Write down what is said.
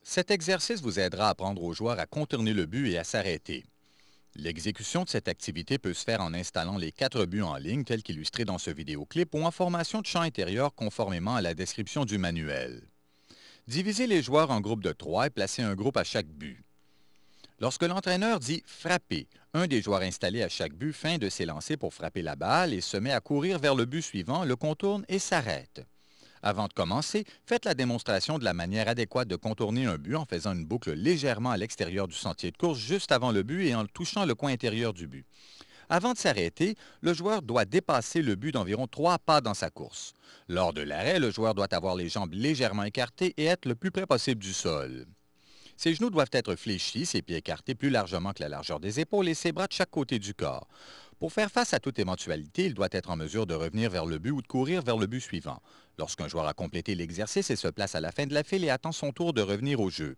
Cet exercice vous aidera à apprendre aux joueurs à contourner le but et à s'arrêter. L'exécution de cette activité peut se faire en installant les 4 buts en ligne, tels qu'illustrés dans ce vidéoclip, ou en formation de champ intérieur conformément à la description du manuel. Divisez les joueurs en groupes de 3 et placez un groupe à chaque but. Lorsque l'entraîneur dit frapper, un des joueurs installés à chaque but feint de s'élancer pour frapper la balle et se met à courir vers le but suivant, le contourne et s'arrête. Avant de commencer, faites la démonstration de la manière adéquate de contourner un but en faisant une boucle légèrement à l'extérieur du sentier de course juste avant le but et en touchant le coin intérieur du but. Avant de s'arrêter, le joueur doit dépasser le but d'environ 3 pas dans sa course. Lors de l'arrêt, le joueur doit avoir les jambes légèrement écartées et être le plus près possible du sol. Ses genoux doivent être fléchis, ses pieds écartés plus largement que la largeur des épaules et ses bras de chaque côté du corps. Pour faire face à toute éventualité, il doit être en mesure de revenir vers le but ou de courir vers le but suivant. Lorsqu'un joueur a complété l'exercice, il se place à la fin de la file et attend son tour de revenir au jeu.